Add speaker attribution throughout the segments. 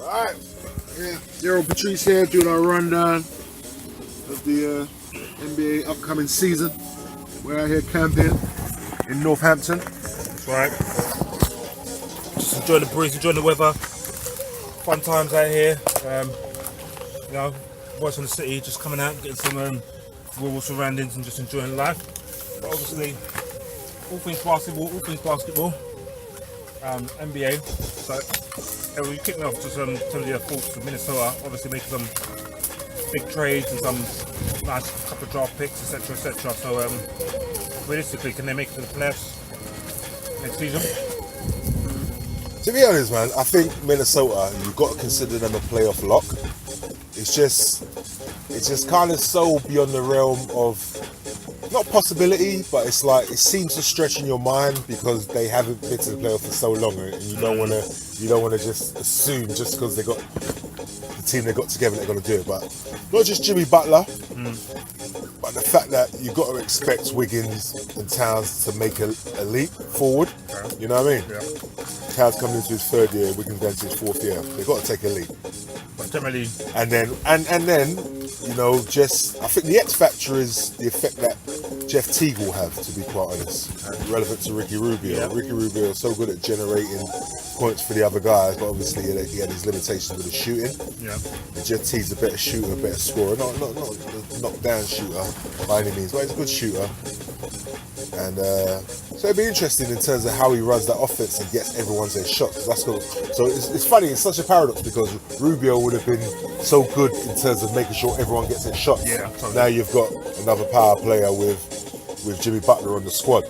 Speaker 1: Alright, yeah, Errol Patris here doing our rundown of the NBA upcoming season. We're out here camping in Northampton.
Speaker 2: That's right. Just enjoying the breeze, enjoying the weather. Fun times out here. You know, voice on the city, just coming out, getting some rural surroundings and just enjoying life. But obviously, all things basketball, NBA. So, we kicking off just telling you your thoughts of Minnesota. Obviously, making some big trades and some nice couple of draft picks, etc., etc. So, realistically, can they make it to the playoffs next season?
Speaker 3: To be honest, man, I think Minnesota, you've got to consider them a playoff lock. It's just kind of so beyond the realm of not possibility, but it's like it seems to stretch in your mind because they haven't been to the playoff for so long, and you don't want to just assume just because they got the team they got together they're going to do it. But not just Jimmy Butler, but the fact that you've got to expect Wiggins and Towns to make a leap forward. You know what I mean?
Speaker 2: Yeah.
Speaker 3: Towns coming into his third year, Wiggins going to his fourth year. They've got to take a leap.
Speaker 2: But generally,
Speaker 3: And then, you know, just I think the X factor is the effect that Jeff Teague will have, to be quite honest, relevant to Ricky Rubio.
Speaker 2: Yeah.
Speaker 3: Ricky Rubio is so good at generating points for the other guys, but obviously he had his limitations with the shooting.
Speaker 2: yeah.
Speaker 3: And Jeff Teague's a better shooter, a better scorer, not a knockdown shooter by any means, but he's a good shooter. And so it'd be interesting in terms of how he runs that offense and gets everyone's their shots. That's cool. So it's funny, it's such a paradox because Rubio would have been so good in terms of making sure everyone gets their shots.
Speaker 2: Yeah, totally.
Speaker 3: Now you've got another power player with Jimmy Butler on the squad.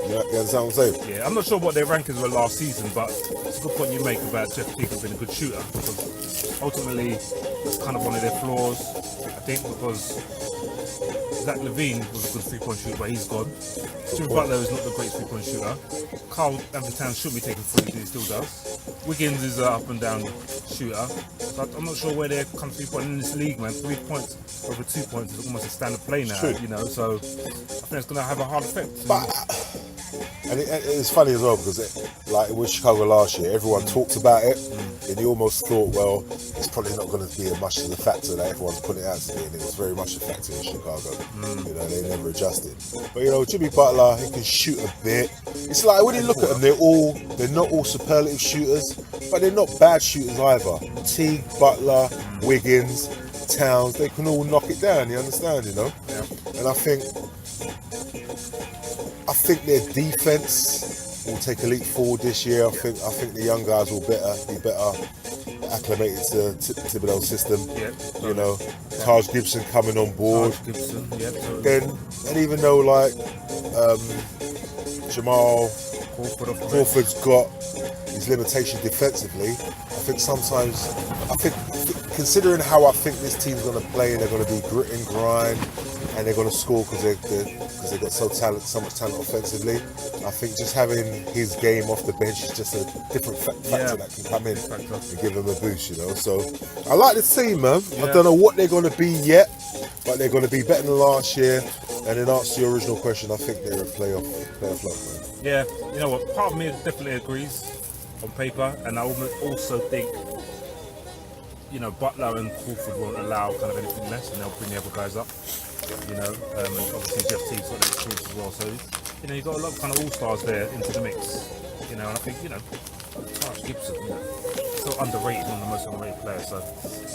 Speaker 3: You understand what I'm saying?
Speaker 2: Yeah, I'm not sure what their rankings were last season, but it's a good point you make about Jeff Teague being a good shooter because ultimately that's kind of one of their flaws, I think, because Zach LaVine was a good three-point shooter, but he's gone. Jimmy Butler is not the great three-point shooter. Carl Anthony Towns should be taking threes, he still does. Wiggins is an up-and-down shooter. So I'm not sure where they're kind of three-point in this league, man. 3 points over 2 points is almost a standard play now,
Speaker 3: True.
Speaker 2: you know. So I think it's going to have a hard effect.
Speaker 3: But it's funny as well because like with Chicago last year, everyone talked about it, and you almost thought, well, it's probably not going to be as much of a factor that everyone's putting it out to be, and it was very much a factor in Chicago. You know, they never adjusted. But you know, Jimmy Butler, he can shoot a bit. It's like when you look at them, they're not all superlative shooters, but they're not bad shooters either. Teague, Butler, Wiggins, Towns, they can all knock it down. You understand? You know,
Speaker 2: Yeah.
Speaker 3: and I think their defense will take a leap forward this year. I think the young guys will be better acclimated to Thibodeau's system.
Speaker 2: Yeah,
Speaker 3: You know, Taj Gibson coming on board.
Speaker 2: Gibson, yeah, totally.
Speaker 3: Then, and even though like Jamal Crawford's got his limitation defensively, I think considering how I think this team's going to play, and they're going to be grit and grind, and they're going to score because they've got so much talent offensively. I think just having his game off the bench is just a different factor that can come in and give them a boost, you know. So I like the team, man.
Speaker 2: Yeah.
Speaker 3: I don't know what they're going to be yet, but they're going to be better than last year. And in answer to your original question, I think they're a playoff lock, man.
Speaker 2: Yeah, you know what? Part of me definitely agrees on paper, and I also think, you know, Butler and Crawford won't allow kind of anything less, and they'll bring the other guys up. You know, and obviously Jeff Teague's got that experience as well. So, you know, you've got a lot of kind of all-stars there into the mix. You know, and I think, you know, Taj Gibson, you know, so underrated, one of the most underrated players. So,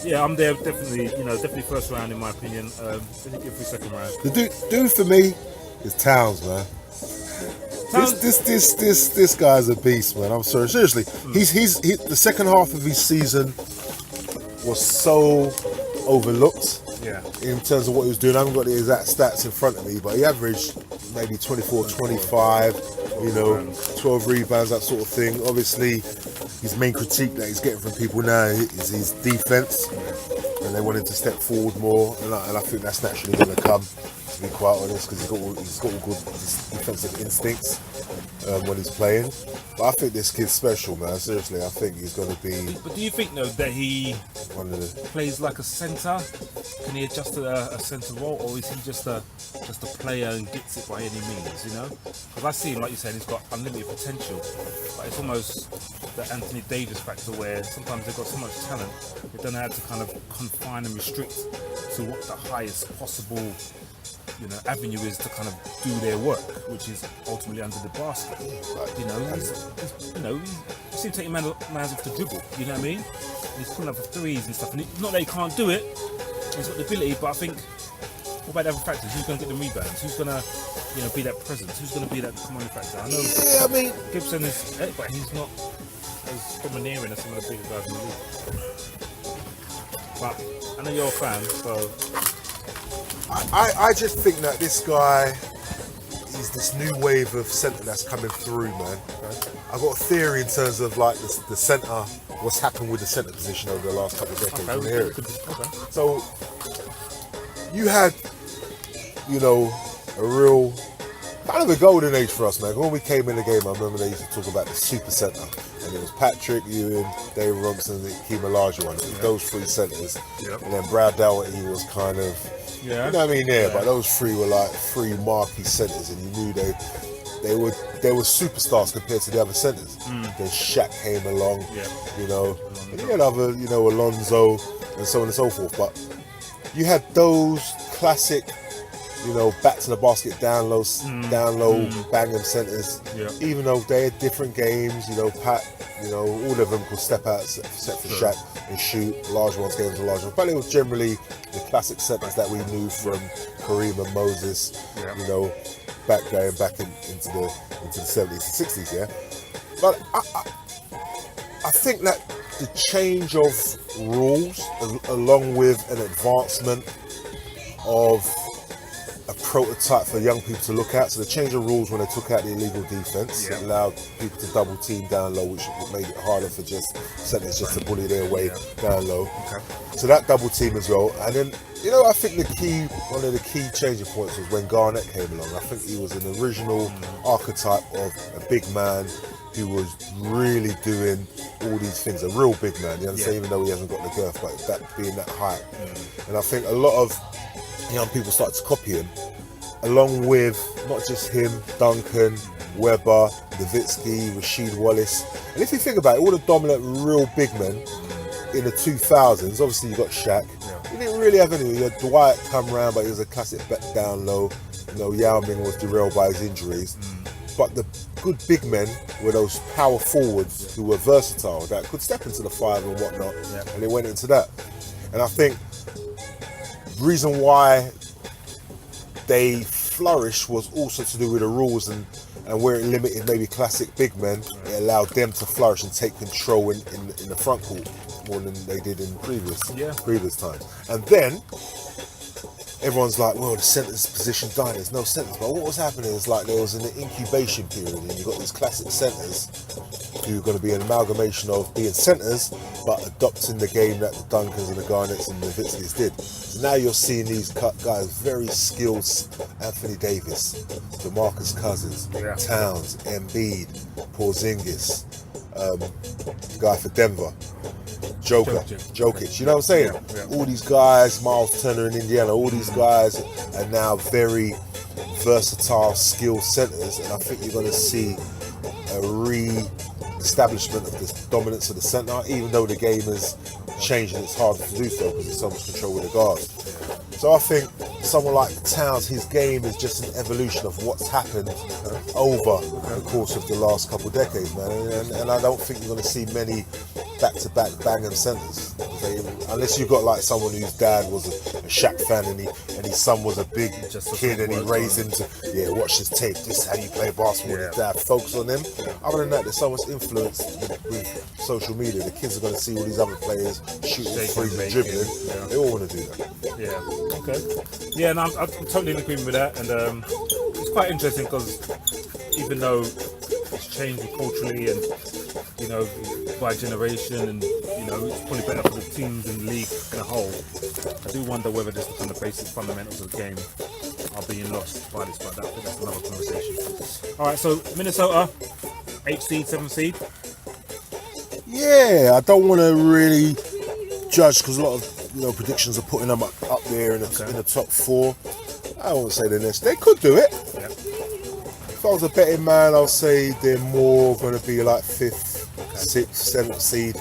Speaker 2: yeah, I'm there definitely first round in my opinion. I think every second round.
Speaker 3: The dude for me is Towns, man. This guy's a beast, man. I'm sorry, seriously. He's the second half of his season was so overlooked.
Speaker 2: Yeah.
Speaker 3: In terms of what he was doing. I haven't got the exact stats in front of me, but he averaged maybe 24, 25, you know, 12 rebounds, that sort of thing. Obviously, his main critique that he's getting from people now is his defense, and they want him to step forward more, and I think that's naturally going to come, to be quite honest, because he's got all good defensive instincts when he's playing. But I think this kid's special, man. Seriously, I think he's going to be
Speaker 2: But do you think though that he
Speaker 3: one of the.
Speaker 2: plays like a centre? Can he adjust to a centre role, or is he just a player and gets it by any means? You know, because I see him, like you said, he's got unlimited potential, but it's almost the Anthony Davis factor where sometimes they've got so much talent they don't know how to kind of confine and restrict to what the highest possible avenue is to kind of do their work, which is ultimately under the basket. You seem to take man's off the dribble. You know what I mean? And he's pulling up for threes and stuff. And not that he can't do it. He's got the ability, but I think what about the other factors? Who's going to get the rebounds? Who's going to, be that presence? Who's going to be that commanding factor? I know.
Speaker 3: Yeah, I mean,
Speaker 2: Gibson is, but he's not as domineering as some of the bigger guys in the league. But I know you're a fan, so.
Speaker 3: I just think that this guy is this new wave of centre that's coming through, man. I've got a theory in terms of like the centre, what's happened with the centre position over the last couple of decades.
Speaker 2: Okay,
Speaker 3: Hear it.
Speaker 2: okay.
Speaker 3: So you had, a real kind of a golden age for us, man. When we came in the game, I remember they used to talk about the super centre, and it was Patrick, Ewan, Dave Robinson, and Hakeem Olajuwon. It was those three centres, and then Brad Dougherty was kind of.
Speaker 2: Yeah.
Speaker 3: You know what I mean? But those three were like three marquee centres, and you knew they were superstars compared to the other centres. Then Shaq came along, and you had other, Alonzo and so on and so forth. But you had those classic, back to the basket, down low, bang them centres. Yeah. Even though they had different games, Pat, all of them could step out, except for Shaq, and shoot. Large ones, games were large ones, but it was generally the classic centres that we knew from Kareem and Moses. Back into the 70s and 60s. Yeah, but I think that the change of rules, along with an advancement of a prototype for young people to look at. So the change of rules when they took out the illegal defense, it allowed people to double team down low, which made it harder for centers just to bully their way down low. Okay. So that double team as well. And then, I think one of the key changing points was when Garnett came along. I think he was an original archetype of a big man who was really doing all these things, a real big man, you understand, even though he hasn't got the girth, but that being that height. And I think a lot of young people started to copy him, along with not just him, Duncan, Webber, Nowitzki, Rasheed Wallace. And if you think about it, all the dominant real big men in the 2000s, obviously you got Shaq. You didn't really have any. You had Dwight come round, but he was a classic bet down low. Yao Ming was derailed by his injuries. But the good big men were those power forwards who were versatile, that could step into the five and whatnot, and they went into that. And I think the reason why they flourished was also to do with the rules, and where it limited maybe classic big men, it allowed them to flourish and take control in the front court more than they did in previous times. And then everyone's like, well, the centre's position dying, there's no centres. But what was happening is like there was an incubation period, and you got these classic centres who are going to be an amalgamation of being centres but adopting the game that the Duncans and the Garnets and the Nowitzkis did. So now you're seeing these guys, very skilled, Anthony Davis, DeMarcus Cousins, Towns, Embiid, Porzingis, guy for Denver, Jokic, you know what I'm saying? All these guys, Miles Turner in Indiana, all these guys are now very versatile, skilled centers, and I think you're going to see a re-establishment of the dominance of the center, even though the game has changed and it's harder to do so because there's so much control with the guards. So I think someone like Towns, his game is just an evolution of what's happened over the course of the last couple of decades, man. And I don't think you're going to see many back-to-back banging centers, unless you've got like someone whose dad was a Shaq fan and his son was a big kid and he raised him to watch this tape, this is how you play basketball, his dad focus on them. Other than that, there's so much influence with social media. The kids are going to see all these other players shooting threes and dribbling. They all want to do that.
Speaker 2: Okay. Yeah, and I'm totally in agreement with that, and it's quite interesting because even though it's changed culturally and by generation, and it's probably better for the teams in the league in a whole, I do wonder whether just the kind of basic fundamentals of the game are being lost by this, but that's another conversation. All right, so Minnesota, 8th seed, 7th seed?
Speaker 3: Yeah, I don't want to really judge because a lot of predictions are putting them up there in the top 4. I won't say they're next. They could do it.
Speaker 2: Yeah.
Speaker 3: If I was a betting man, I'll say they're more going to be like 5th, 6th, 7th seed.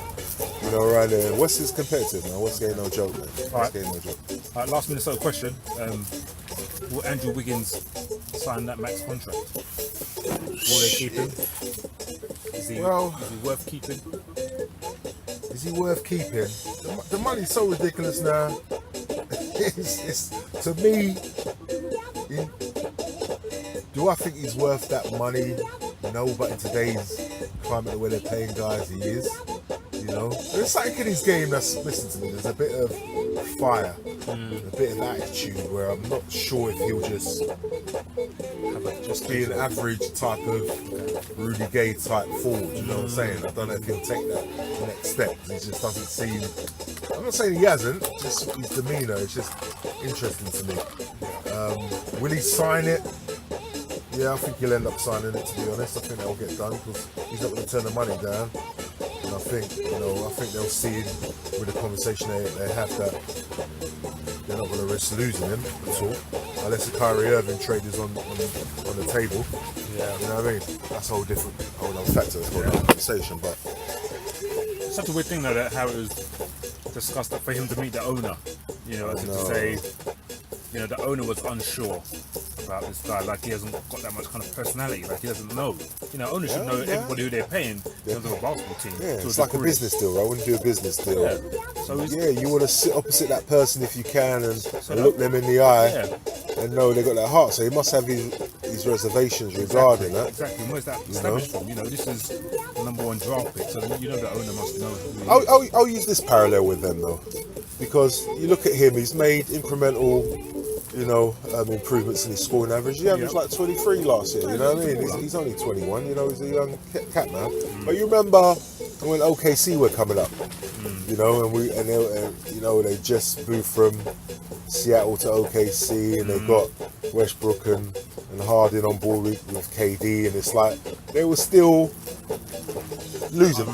Speaker 3: Around there. West is competitive, man. West ain't no joke, man. West ain't no joke.
Speaker 2: All right, last Minnesota question. Will Andrew Wiggins sign that max contract? Will they keep him? Is he worth keeping?
Speaker 3: Is he worth keeping? The money's so ridiculous now. it's to me. Do I think he's worth that money? No, but in today's climate where they're paying guys, he is. There's something in his game that's, listen to me, there's a bit of fire, a bit of attitude where I'm not sure if he'll just be an average type of Rudy Gay type forward, you know what I'm saying? I don't know if he'll take that next step. He just doesn't seem, I'm not saying he hasn't, just his demeanour is just interesting to me. Will he sign it? Yeah, I think he'll end up signing it, to be honest. I think that'll get done because he's not going to turn the money down. And I think they'll see with the conversation they have that they're not going to risk losing him at all, unless the Kyrie Irving trade is on the table. Yeah, you know what I mean. That's a whole other factor. It's a whole conversation, but
Speaker 2: it's such a weird thing though that how it was discussed that for him to meet the owner, as if to say, the owner was unsure about this guy, like he hasn't got that much kind of personality, like he doesn't know. Owners should know everybody who they're paying in terms of a basketball team.
Speaker 3: Yeah, it's like a business deal, right? I wouldn't do a business deal.
Speaker 2: Yeah. So
Speaker 3: you want to sit opposite that person if you can and look them in the eye and know they got that heart. So he must have his reservations regarding that.
Speaker 2: Exactly. Where's that established from? This is the #1 draft pick, so the owner must know.
Speaker 3: I'll use this parallel with them though, because you look at him, he's made incremental improvements in his scoring average. He averaged like 23 last year, you know what I mean? He's only 21, he's a young cat man. But you remember when OKC were coming up, and they just moved from Seattle to OKC, and they got Westbrook and Harden on board with KD, and it's like they were still losing.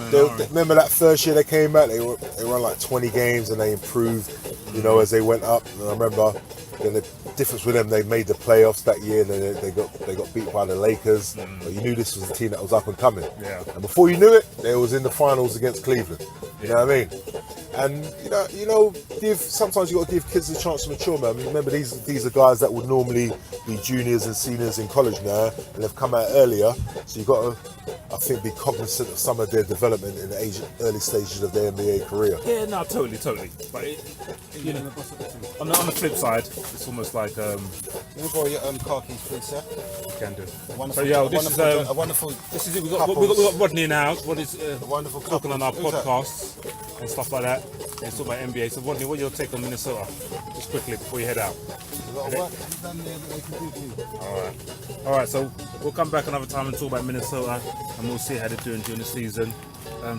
Speaker 3: Remember that first year they came back, they won like 20 games and they improved, as they went up. And I remember then the difference with them, they made the playoffs that year. They got beat by the Lakers, but you knew this was a team that was up and coming. Yeah. And before you knew it, they was in the finals against Cleveland. You know what I mean? And sometimes you got to give kids a chance to mature, man. Remember, these are guys that would normally be juniors and seniors in college now, and they've come out earlier. So you got to, I think, be cognizant of some of their development in the early stages of their NBA career.
Speaker 2: Yeah, no, totally. But on the flip side, it's almost like
Speaker 4: Can you borrow your car keys, please, sir?
Speaker 2: You can do.
Speaker 4: Wonderful,
Speaker 2: this is it. We've got Rodney in the house. What is
Speaker 4: wonderful
Speaker 2: talking on our
Speaker 4: Who's that?
Speaker 2: podcasts and stuff like that. And talk about NBA. So Rodney, what's your take on Minnesota? Just quickly before you head out.
Speaker 4: There's a lot of work to be done there that they can do for you.
Speaker 2: All right. So we'll come back another time and talk about Minnesota, and we'll see how they're doing during the season.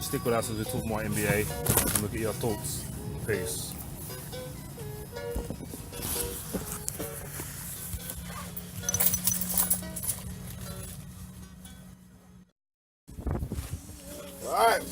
Speaker 2: Stick with us as we talk more NBA, and we'll get your thoughts. Peace.
Speaker 1: All right.